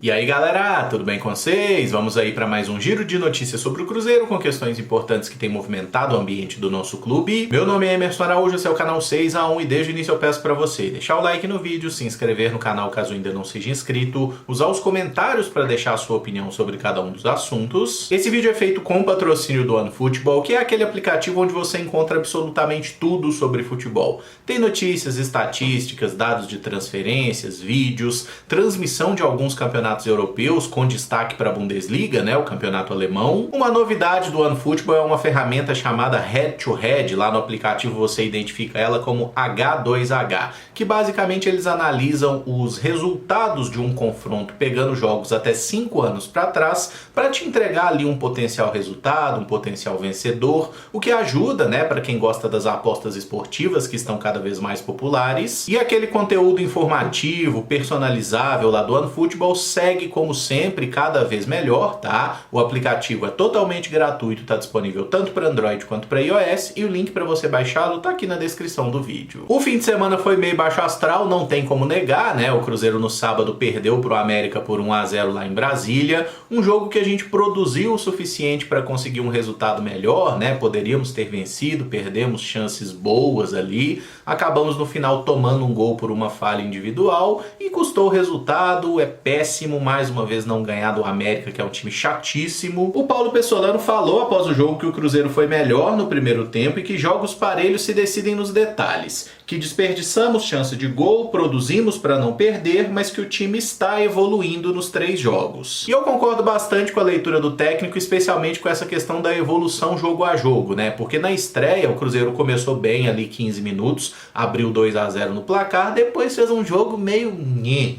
E aí galera, tudo bem com vocês? Vamos aí para mais um giro de notícias sobre o Cruzeiro com questões importantes que têm movimentado o ambiente do nosso clube. Meu nome é Emerson Araújo, esse é o canal 6x1 e desde o início eu peço para você deixar o like no vídeo, se inscrever no canal caso ainda não seja inscrito, usar os comentários para deixar a sua opinião sobre cada um dos assuntos. Esse vídeo é feito com o patrocínio do OneFootball, que é aquele aplicativo onde você encontra absolutamente tudo sobre futebol. Tem notícias, estatísticas, dados de transferências, vídeos, transmissão de alguns campeonatos europeus com destaque para a Bundesliga, né, o campeonato alemão. Uma novidade do OneFootball é uma ferramenta chamada Head to Head. Lá no aplicativo você identifica ela como H2H, que basicamente eles analisam os resultados de um confronto pegando jogos até 5 anos para trás para te entregar ali um potencial resultado, um potencial vencedor, o que ajuda, né, para quem gosta das apostas esportivas que estão cada vez mais populares. E aquele conteúdo informativo, personalizável lá do OneFootball segue como sempre, cada vez melhor, tá? O aplicativo é totalmente gratuito, tá disponível tanto para Android quanto para iOS e o link para você baixá-lo tá aqui na descrição do vídeo. O fim de semana foi meio baixo astral, não tem como negar, né? O Cruzeiro no sábado perdeu pro América por 1-0 lá em Brasília, um jogo que a gente produziu o suficiente para conseguir um resultado melhor, né? Poderíamos ter vencido, perdemos chances boas ali, acabamos no final tomando um gol por uma falha individual e custou o resultado, é péssimo mais uma vez não ganhar do América, que é um time chatíssimo. O Paulo Pessolano falou após o jogo que o Cruzeiro foi melhor no primeiro tempo e que jogos parelhos se decidem nos detalhes, que desperdiçamos chance de gol, produzimos para não perder, mas que o time está evoluindo nos 3 jogos. E eu concordo bastante com a leitura do técnico, especialmente com essa questão da evolução jogo a jogo, né? Porque na estreia o Cruzeiro começou bem ali 15 minutos, abriu 2-0 no placar, depois fez um jogo meio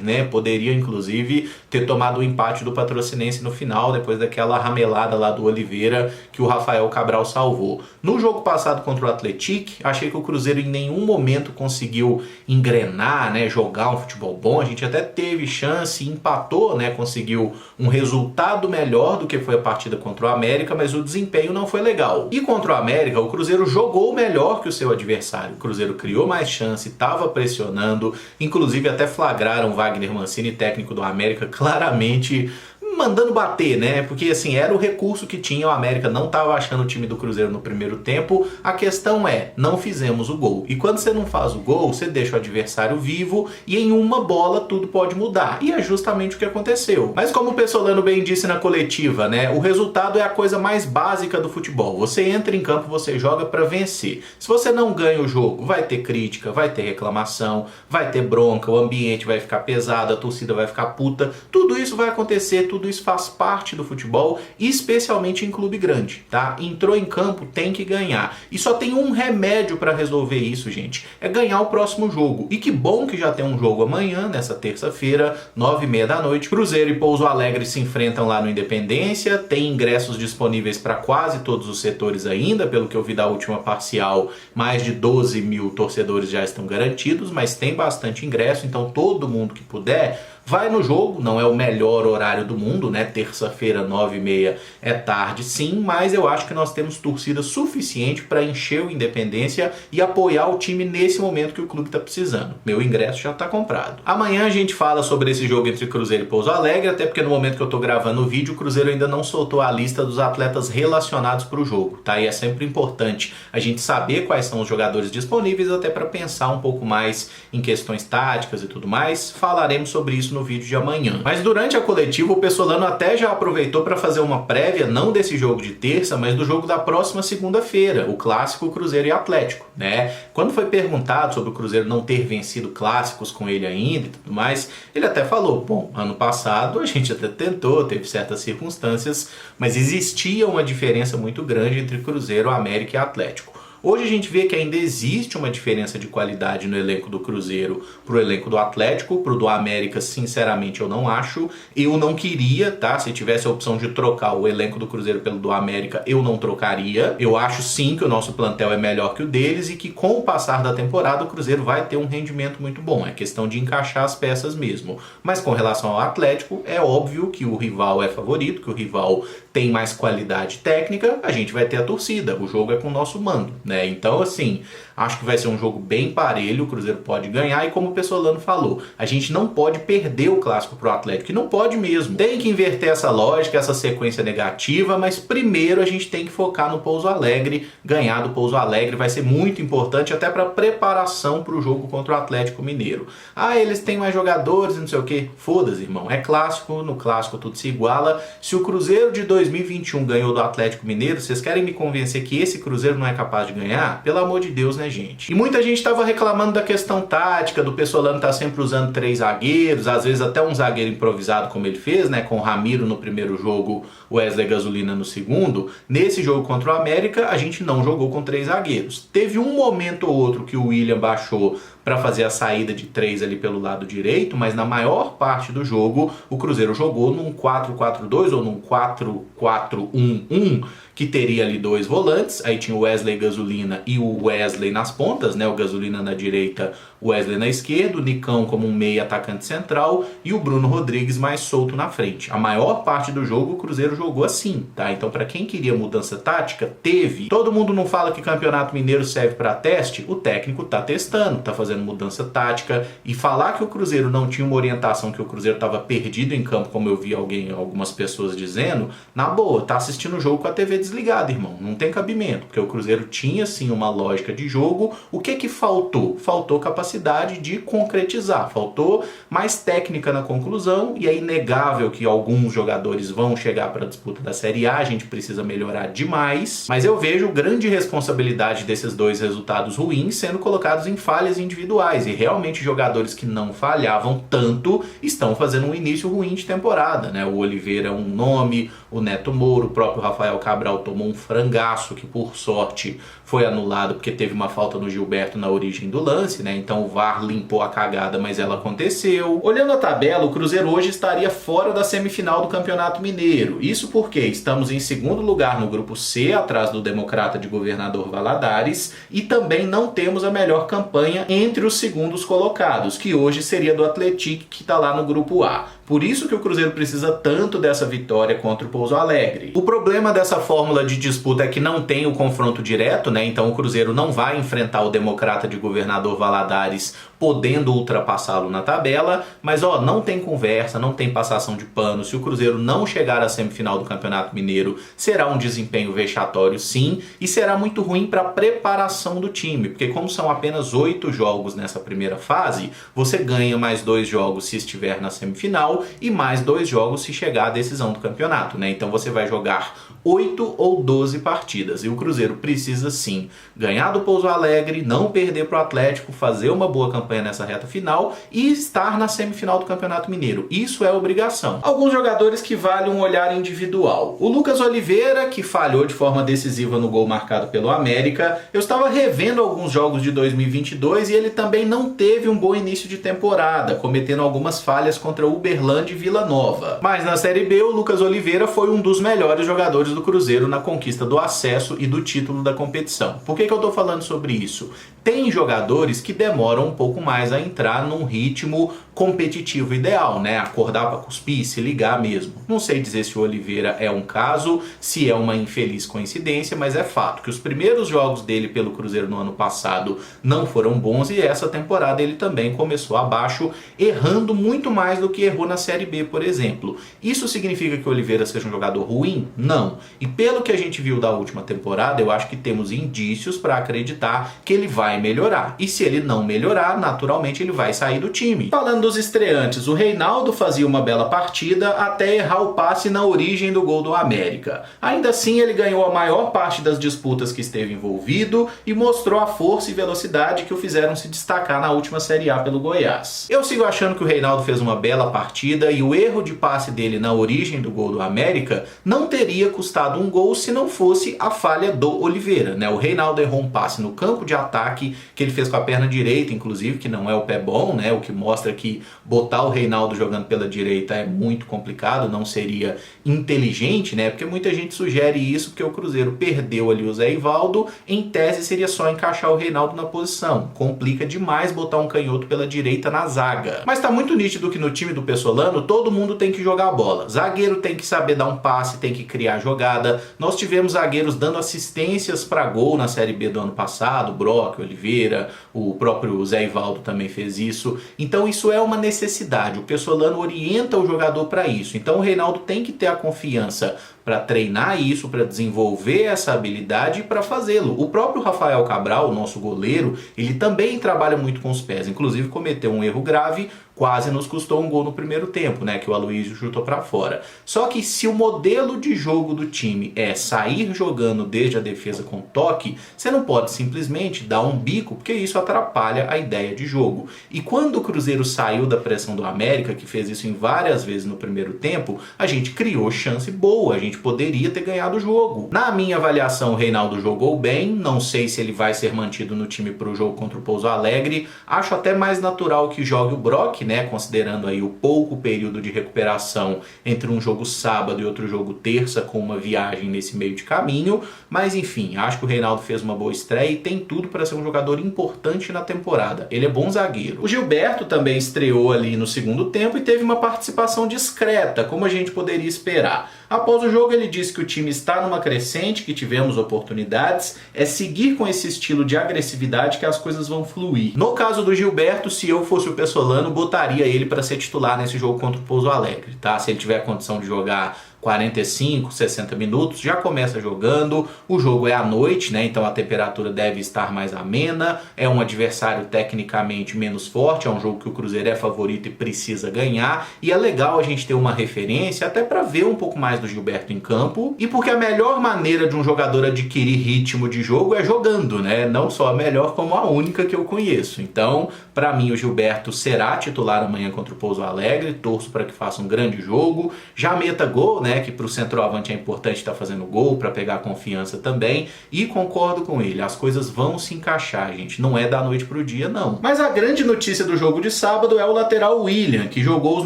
né? Poderia inclusive ter tomado o empate do Patrocinense no final, depois daquela ramelada lá do Oliveira que o Rafael Cabral salvou. No jogo passado contra o Atlético, achei que o Cruzeiro em nenhum momento conseguiu engrenar, né, jogar um futebol bom. A gente até teve chance, empatou, né, conseguiu um resultado melhor do que foi a partida contra o América, mas o desempenho não foi legal. E contra o América, o Cruzeiro jogou melhor que o seu adversário. O Cruzeiro criou mais chance, estava pressionando, inclusive até flagraram o Wagner Mancini, técnico do América, claramente mandando bater, né? Porque assim, era o recurso que tinha, o América não estava achando o time do Cruzeiro no primeiro tempo. A questão é, não fizemos o gol. E quando você não faz o gol, você deixa o adversário vivo e em uma bola tudo pode mudar. E é justamente o que aconteceu. Mas como o Pessolano bem disse na coletiva, né? O resultado é a coisa mais básica do futebol. Você entra em campo, você joga para vencer. Se você não ganha o jogo, vai ter crítica, vai ter reclamação, vai ter bronca, o ambiente vai ficar pesado, a torcida vai ficar puta. Tudo isso vai acontecer, tudo isso faz parte do futebol, especialmente em clube grande, tá? Entrou em campo, tem que ganhar. E só tem um remédio para resolver isso, gente. É ganhar o próximo jogo. E que bom que já tem um jogo amanhã, nessa terça-feira, 9h30 da noite. Cruzeiro e Pouso Alegre se enfrentam lá no Independência. Tem ingressos disponíveis para quase todos os setores ainda, pelo que eu vi da última parcial, mais de 12 mil torcedores já estão garantidos, mas tem bastante ingresso, então todo mundo que puder vai no jogo. Não é o melhor horário do mundo, né? Terça-feira, 9h30 é tarde sim, mas eu acho que nós temos torcida suficiente para encher o Independência e apoiar o time nesse momento que o clube está precisando. Meu ingresso já está comprado. Amanhã a gente fala sobre esse jogo entre Cruzeiro e Pouso Alegre, até porque no momento que eu estou gravando o vídeo, o Cruzeiro ainda não soltou a lista dos atletas relacionados para o jogo, tá? E é sempre importante a gente saber quais são os jogadores disponíveis, até para pensar um pouco mais em questões táticas e tudo mais. Falaremos sobre isso no vídeo de amanhã. Mas durante a coletiva o Pessolano até já aproveitou para fazer uma prévia, não desse jogo de terça, mas do jogo da próxima segunda-feira, o clássico Cruzeiro e Atlético, né? Quando foi perguntado sobre o Cruzeiro não ter vencido clássicos com ele ainda e tudo mais, ele até falou, bom, ano passado a gente até tentou, teve certas circunstâncias, mas existia uma diferença muito grande entre Cruzeiro, América e Atlético. Hoje a gente vê que ainda existe uma diferença de qualidade no elenco do Cruzeiro pro elenco do Atlético. Pro do América, sinceramente, eu não acho. Eu não queria, tá? Se tivesse a opção de trocar o elenco do Cruzeiro pelo do América, eu não trocaria. Eu acho sim que o nosso plantel é melhor que o deles e que com o passar da temporada o Cruzeiro vai ter um rendimento muito bom. É questão de encaixar as peças mesmo. Mas com relação ao Atlético, é óbvio que o rival é favorito, que o rival tem mais qualidade técnica, a gente vai ter a torcida. O jogo é com o nosso mando, né? Então, assim, acho que vai ser um jogo bem parelho, o Cruzeiro pode ganhar, e como o Pessolano falou, a gente não pode perder o clássico pro Atlético, e não pode mesmo. Tem que inverter essa lógica, essa sequência negativa, mas primeiro a gente tem que focar no Pouso Alegre. Ganhar do Pouso Alegre vai ser muito importante, até para preparação para o jogo contra o Atlético Mineiro. Ah, eles têm mais jogadores, não sei o que. Foda-se, irmão. É clássico, no clássico tudo se iguala. Se o Cruzeiro de 2021 ganhou do Atlético Mineiro, vocês querem me convencer que esse Cruzeiro não é capaz de ganhar? Pelo amor de Deus, né, gente? E muita gente estava reclamando da questão tática, do Pessolano tá sempre usando 3 zagueiros, às vezes até um zagueiro improvisado como ele fez, né, com o Ramiro no primeiro jogo, o Wesley Gasolina no segundo. Nesse jogo contra o América, a gente não jogou com 3 zagueiros. Teve um momento ou outro que o William baixou para fazer a saída de 3 ali pelo lado direito, mas na maior parte do jogo o Cruzeiro jogou num 4-4-2 ou num 4-4-1-1, que teria ali 2 volantes, aí tinha o Wesley Gasolina e o Wesley nas pontas, né? O Gasolina na direita, o Wesley na esquerda, o Nicão como um meio atacante central e o Bruno Rodrigues mais solto na frente. A maior parte do jogo o Cruzeiro jogou assim, tá? Então, para quem queria mudança tática, teve. Todo mundo não fala que Campeonato Mineiro serve para teste, o técnico tá testando, tá fazendo mudança tática, e falar que o Cruzeiro não tinha uma orientação, que o Cruzeiro estava perdido em campo, como eu vi algumas pessoas dizendo, na boa, tá assistindo o jogo com a TV desligada, irmão, não tem cabimento, porque o Cruzeiro tinha sim uma lógica de jogo. O que faltou? Faltou capacidade de concretizar, faltou mais técnica na conclusão, e é inegável que alguns jogadores vão chegar para a disputa da Série A, a gente precisa melhorar demais, mas eu vejo grande responsabilidade desses 2 resultados ruins sendo colocados em falhas individuais, e realmente jogadores que não falhavam tanto estão fazendo um início ruim de temporada, né? O Oliveira é um nome, o Neto Moura, o próprio Rafael Cabral tomou um frangaço que por sorte foi anulado porque teve uma falta no Gilberto na origem do lance, né? Então o VAR limpou a cagada, mas ela aconteceu. Olhando a tabela, o Cruzeiro hoje estaria fora da semifinal do Campeonato Mineiro. Isso porque estamos em segundo lugar no grupo C, atrás do Democrata de Governador Valadares, e também não temos a melhor campanha entre os segundos colocados, que hoje seria do Atlético, que está lá no grupo A. Por isso que o Cruzeiro precisa tanto dessa vitória contra o Pouso Alegre. O problema dessa fórmula de disputa é que não tem o confronto direto, né? Então o Cruzeiro não vai enfrentar o Democrata de Governador Valadares podendo ultrapassá-lo na tabela, mas não tem conversa, não tem passação de pano. Se o Cruzeiro não chegar à semifinal do Campeonato Mineiro, será um desempenho vexatório sim, e será muito ruim para a preparação do time, porque como são apenas 8 jogos nessa primeira fase, você ganha mais 2 jogos se estiver na semifinal e mais 2 jogos se chegar à decisão do campeonato, né? Então você vai jogar 8 ou 12 partidas, e o Cruzeiro precisa sim ganhar do Pouso Alegre, não perder para o Atlético, fazer uma boa campanha nessa reta final e estar na semifinal do Campeonato Mineiro. Isso é obrigação. Alguns jogadores que valem um olhar individual. O Lucas Oliveira, que falhou de forma decisiva no gol marcado pelo América. Eu estava revendo alguns jogos de 2022 e ele também não teve um bom início de temporada, cometendo algumas falhas contra Uberlândia e Vila Nova. Mas na Série B, o Lucas Oliveira foi um dos melhores jogadores do Cruzeiro na conquista do acesso e do título da competição. Por que eu estou falando sobre isso? Tem jogadores que demoram um pouco mais a entrar num ritmo competitivo ideal, né? Acordar para cuspir, se ligar mesmo. Não sei dizer se o Oliveira é um caso, se é uma infeliz coincidência, mas é fato que os primeiros jogos dele pelo Cruzeiro no ano passado não foram bons, e essa temporada ele também começou abaixo, errando muito mais do que errou na Série B, por exemplo. Isso significa que o Oliveira seja um jogador ruim? Não. E pelo que a gente viu da última temporada, eu acho que temos indícios para acreditar que ele vai melhorar. E se ele não melhorar, naturalmente ele vai sair do time. Falando dos estreantes, o Reinaldo fazia uma bela partida até errar o passe na origem do gol do América. Ainda assim, ele ganhou a maior parte das disputas que esteve envolvido e mostrou a força e velocidade que o fizeram se destacar na última Série A pelo Goiás. Eu sigo achando que o Reinaldo fez uma bela partida, e o erro de passe dele na origem do gol do América não teria custado um gol se não fosse a falha do Oliveira, né? O Reinaldo errou um passe no campo de ataque, que ele fez com a perna direita, inclusive, inclusive, que não é o pé bom, né? O que mostra que botar o Reinaldo jogando pela direita é muito complicado, não seria inteligente, né? Porque muita gente sugere isso porque o Cruzeiro perdeu ali o Zé Ivaldo, em tese seria só encaixar o Reinaldo na posição. Complica demais botar um canhoto pela direita na zaga. Mas tá muito nítido que no time do Pessolano todo mundo tem que jogar a bola. Zagueiro tem que saber dar um passe, tem que criar jogada. Nós tivemos zagueiros dando assistências para gol na Série B do ano passado, Brock, Oliveira, o próprio Zé Ivaldo também fez isso. Então isso é uma necessidade. O Pessolano orienta o jogador para isso. Então o Reinaldo tem que ter a confiança para treinar isso, para desenvolver essa habilidade e para fazê-lo. O próprio Rafael Cabral, o nosso goleiro, ele também trabalha muito com os pés, inclusive cometeu um erro grave, quase nos custou um gol no primeiro tempo, né, que o Aloysio chutou para fora. Só que se o modelo de jogo do time é sair jogando desde a defesa com toque, você não pode simplesmente dar um bico, porque isso atrapalha a ideia de jogo. E quando o Cruzeiro saiu da pressão do América, que fez isso em várias vezes no primeiro tempo, a gente criou chance boa, a gente poderia ter ganhado o jogo. Na minha avaliação, o Reinaldo jogou bem, não sei se ele vai ser mantido no time para o jogo contra o Pouso Alegre, acho até mais natural que jogue o Brock, né, considerando aí o pouco período de recuperação entre um jogo sábado e outro jogo terça, com uma viagem nesse meio de caminho, mas enfim, acho que o Reinaldo fez uma boa estreia e tem tudo para ser um jogador importante na temporada. Ele é bom zagueiro. O Gilberto também estreou ali no segundo tempo e teve uma participação discreta, como a gente poderia esperar. Após o jogo ele disse que o time está numa crescente, que tivemos oportunidades, é seguir com esse estilo de agressividade que as coisas vão fluir. No caso do Gilberto, se eu fosse o Pessolano, botaria ele para ser titular nesse jogo contra o Pouso Alegre, tá? Se ele tiver condição de jogar 45, 60 minutos, já começa jogando, o jogo é à noite, né? Então a temperatura deve estar mais amena, é um adversário tecnicamente menos forte, é um jogo que o Cruzeiro é favorito e precisa ganhar, e é legal a gente ter uma referência até para ver um pouco mais do Gilberto em campo, e porque a melhor maneira de um jogador adquirir ritmo de jogo é jogando, né? Não só a melhor, como a única que eu conheço. Então, para mim, o Gilberto será titular amanhã contra o Pouso Alegre, torço para que faça um grande jogo, já meta gol, né? Que para o centroavante é importante estar fazendo gol para pegar confiança também, e concordo com ele, as coisas vão se encaixar, gente, não é da noite para o dia não. Mas a grande notícia do jogo de sábado é o lateral William, que jogou os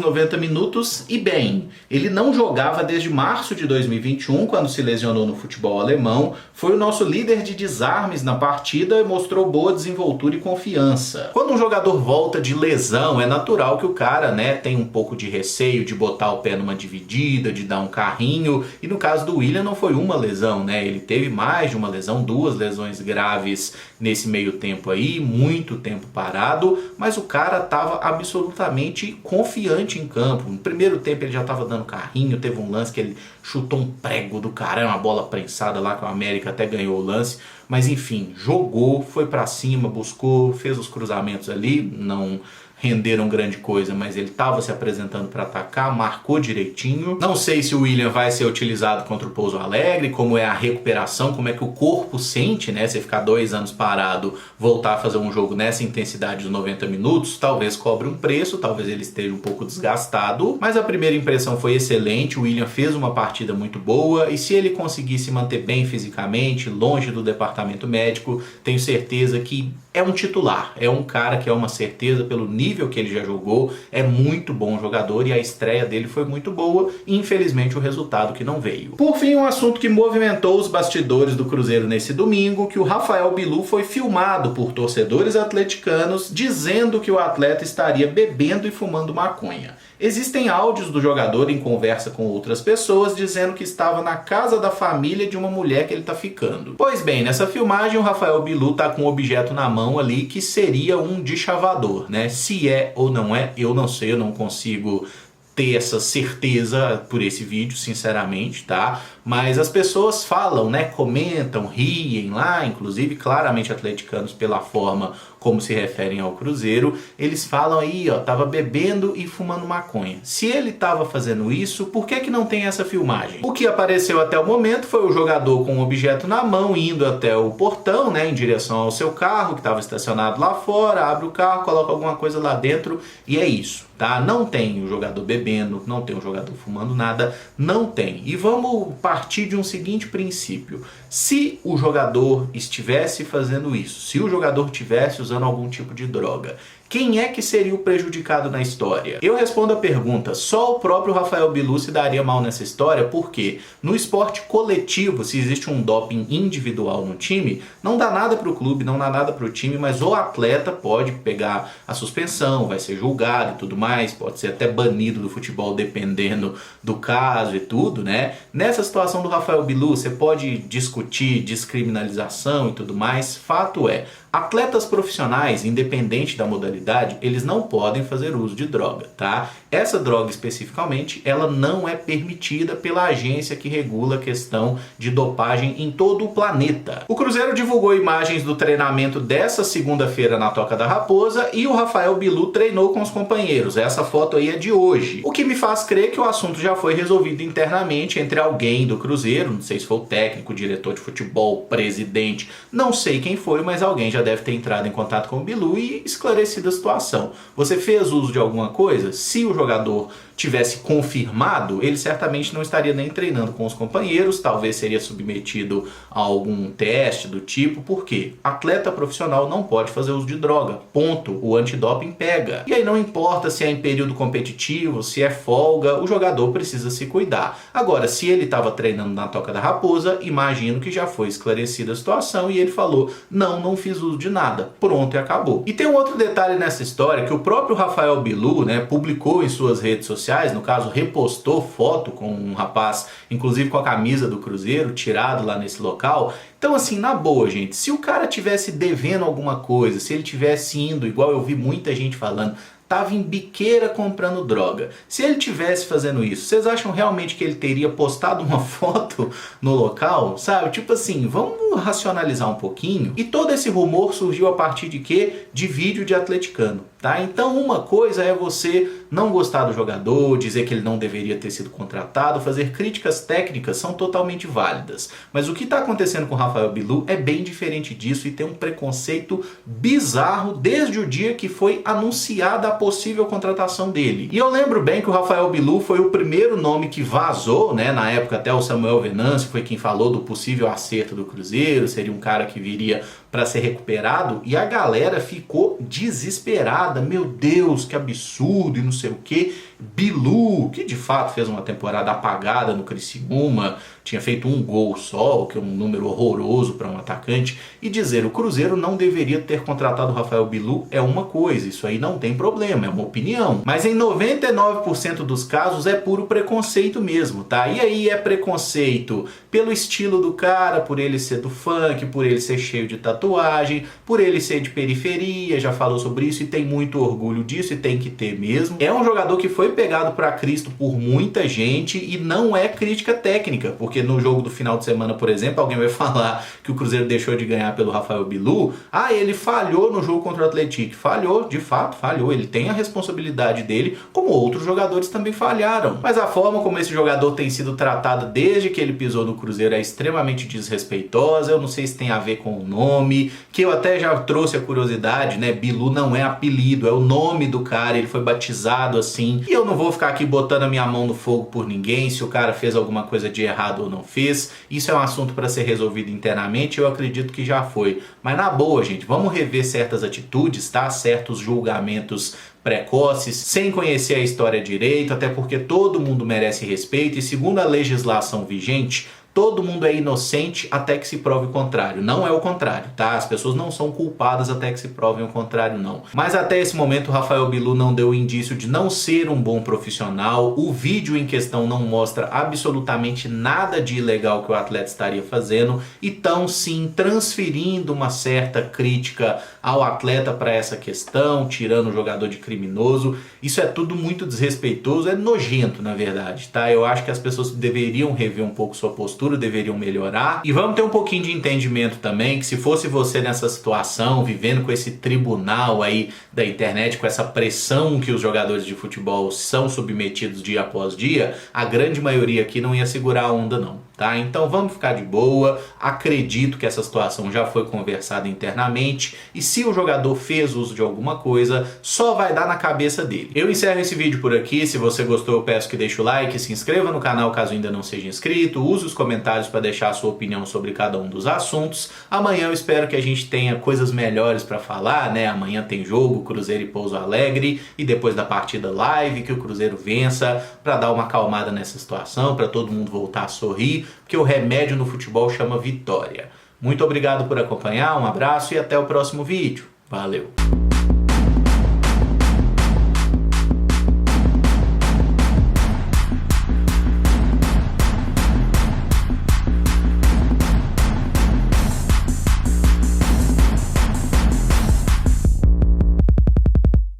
90 minutos e bem. Ele não jogava desde março de 2021, quando se lesionou no futebol alemão, foi o nosso líder de desarmes na partida e mostrou boa desenvoltura e confiança. Quando um jogador volta de lesão, é natural que o cara, né, tenha um pouco de receio de botar o pé numa dividida, de dar um carrinho, e no caso do William não foi uma lesão, né? Ele teve mais de uma lesão, 2 lesões graves nesse meio tempo aí, muito tempo parado, mas o cara estava absolutamente confiante em campo. No primeiro tempo ele já estava dando carrinho, teve um lance que ele chutou um prego do caramba, uma bola prensada lá que o América até ganhou o lance, mas enfim, jogou, foi para cima, buscou, fez os cruzamentos ali, não renderam grande coisa, mas ele estava se apresentando para atacar, marcou direitinho. Não sei se o William vai ser utilizado contra o Pouso Alegre, como é a recuperação, como é que o corpo sente, né? Você ficar 2 anos parado, voltar a fazer um jogo nessa intensidade de 90 minutos, talvez cobre um preço, talvez ele esteja um pouco desgastado, mas a primeira impressão foi excelente, o William fez uma partida muito boa, e se ele conseguir se manter bem fisicamente, longe do departamento médico, tenho certeza que é um titular, é um cara que é uma certeza pelo nível que ele já jogou, é muito bom jogador e a estreia dele foi muito boa e infelizmente o resultado que não veio. Por fim, um assunto que movimentou os bastidores do Cruzeiro nesse domingo, que o Rafael Bilu foi filmado por torcedores atleticanos dizendo que o atleta estaria bebendo e fumando maconha. Existem áudios do jogador em conversa com outras pessoas dizendo que estava na casa da família de uma mulher que ele está ficando. Pois bem, nessa filmagem o Rafael Bilu está com um objeto na mão ali que seria um deschavador, né? Se é ou não é, eu não sei, eu não consigo ter essa certeza por esse vídeo, sinceramente, tá? Mas as pessoas falam, né? Comentam, riem lá, inclusive claramente atleticanos pela forma como se referem ao Cruzeiro, eles falam aí, ó, tava bebendo e fumando maconha. Se ele tava fazendo isso, por que que não tem essa filmagem? O que apareceu até o momento foi o jogador com um objeto na mão, indo até o portão, né, em direção ao seu carro, que estava estacionado lá fora, abre o carro, coloca alguma coisa lá dentro e é isso, tá? Não tem o jogador bebendo, não tem o jogador fumando nada, não tem. E vamos partir de um seguinte princípio. Se o jogador estivesse fazendo isso, se o jogador tivesse usando algum tipo de droga quem é que seria o prejudicado na história? Eu respondo a pergunta, só o próprio Rafael Bilu se daria mal nessa história, porque no esporte coletivo, se existe um doping individual no time, não dá nada para o clube, não dá nada para o time, mas o atleta pode pegar a suspensão, vai ser julgado e tudo mais, pode ser até banido do futebol dependendo do caso e tudo, né? Nessa situação do Rafael Bilu, você pode discutir descriminalização e tudo mais, fato é, atletas profissionais, independente da modalidade, eles não podem fazer uso de droga, tá? Essa droga especificamente, ela não é permitida pela agência que regula a questão de dopagem em todo o planeta. O Cruzeiro divulgou imagens do treinamento dessa segunda-feira na Toca da Raposa e o Rafael Bilu treinou com os companheiros. Essa foto aí é de hoje. O que me faz crer que o assunto já foi resolvido internamente entre alguém do Cruzeiro, não sei se foi o técnico, o diretor de futebol, presidente, não sei quem foi, mas alguém já deve ter entrado em contato com o Bilu e esclarecido a situação. Você fez uso de alguma coisa? Se o jogador tivesse confirmado, ele certamente não estaria nem treinando com os companheiros, talvez seria submetido a algum teste do tipo, porque atleta profissional não pode fazer uso de droga, ponto, o antidoping pega. E aí não importa se é em período competitivo, se é folga, o jogador precisa se cuidar. Agora, se ele estava treinando na Toca da Raposa, imagino que já foi esclarecida a situação e ele falou, não fiz uso de nada, pronto e acabou. E tem um outro detalhe nessa história, que o próprio Rafael Bilu, né, publicou em suas redes sociais, no caso repostou foto com um rapaz, inclusive com a camisa do Cruzeiro, tirado lá nesse local. Então assim, na boa gente, se o cara tivesse devendo alguma coisa, se ele tivesse indo, igual eu vi muita gente falando, tava em biqueira comprando droga. Se ele tivesse fazendo isso, vocês acham realmente que ele teria postado uma foto no local? Sabe? Tipo assim, vamos racionalizar um pouquinho. E todo esse rumor surgiu a partir de quê? De vídeo de atleticano. Tá? Então uma coisa é você não gostar do jogador, dizer que ele não deveria ter sido contratado, fazer críticas técnicas são totalmente válidas. Mas o que está acontecendo com o Rafael Bilu é bem diferente disso e tem um preconceito bizarro desde o dia que foi anunciada a possível contratação dele. E eu lembro bem que o Rafael Bilu foi o primeiro nome que vazou, né? Na época até o Samuel Venâncio foi quem falou do possível acerto do Cruzeiro, seria um cara que viria para ser recuperado, e a galera ficou desesperada, meu Deus, que absurdo e não sei o que. Bilu, que de fato fez uma temporada apagada no Criciúma, tinha feito um gol só, o que é um número horroroso para um atacante, e dizer o Cruzeiro não deveria ter contratado o Rafael Bilu é uma coisa, isso aí não tem problema, é uma opinião. Mas em 99% dos casos é puro preconceito mesmo, tá? E aí é preconceito pelo estilo do cara, por ele ser do funk, por ele ser cheio de tatuagem, por ele ser de periferia, já falou sobre isso e tem muito orgulho disso e tem que ter mesmo. É um jogador que foi pegado para Cristo por muita gente e não é crítica técnica, porque no jogo do final de semana, por exemplo, alguém vai falar que o Cruzeiro deixou de ganhar pelo Rafael Bilu, ele falhou no jogo contra o Atlético. Falhou, de fato, falhou. Ele tem a responsabilidade dele, como outros jogadores também falharam. Mas a forma como esse jogador tem sido tratado desde que ele pisou no Cruzeiro é extremamente desrespeitosa. Eu não sei se tem a ver com o nome, que eu até já trouxe a curiosidade, né? Bilu não é apelido, é o nome do cara, ele foi batizado assim. E eu não vou ficar aqui botando a minha mão no fogo por ninguém, se o cara fez alguma coisa de errado ou não fez. Isso é um assunto para ser resolvido internamente, eu acredito que já foi. Mas na boa, gente, vamos rever certas atitudes, tá? Certos julgamentos precoces, sem conhecer a história direito, até porque todo mundo merece respeito e segundo a legislação vigente, todo mundo é inocente até que se prove o contrário. Não é o contrário, tá? As pessoas não são culpadas até que se provem o contrário, não. Mas até esse momento o Rafael Bilu não deu indício de não ser um bom profissional. O vídeo em questão não mostra absolutamente nada de ilegal que o atleta estaria fazendo. E estão sim transferindo uma certa crítica ao atleta para essa questão, tirando o jogador de criminoso. Isso é tudo muito desrespeitoso, é nojento na verdade, tá? Eu acho que as pessoas deveriam rever um pouco sua postura, deveriam melhorar. E vamos ter um pouquinho de entendimento também, que se fosse você nessa situação, vivendo com esse tribunal aí da internet, com essa pressão que os jogadores de futebol são submetidos dia após dia, a grande maioria aqui não ia segurar a onda não, tá? Então vamos ficar de boa, acredito que essa situação já foi conversada internamente, e se o jogador fez uso de alguma coisa, só vai dar na cabeça dele. Eu encerro esse vídeo por aqui, se você gostou eu peço que deixe o like, se inscreva no canal caso ainda não seja inscrito, use os comentários comentários para deixar a sua opinião sobre cada um dos assuntos. Amanhã eu espero que a gente tenha coisas melhores para falar, né? Amanhã tem jogo, Cruzeiro e Pouso Alegre, e depois da partida live, que o Cruzeiro vença, para dar uma acalmada nessa situação, para todo mundo voltar a sorrir, porque o remédio no futebol chama vitória. Muito obrigado por acompanhar, um abraço e até o próximo vídeo. Valeu!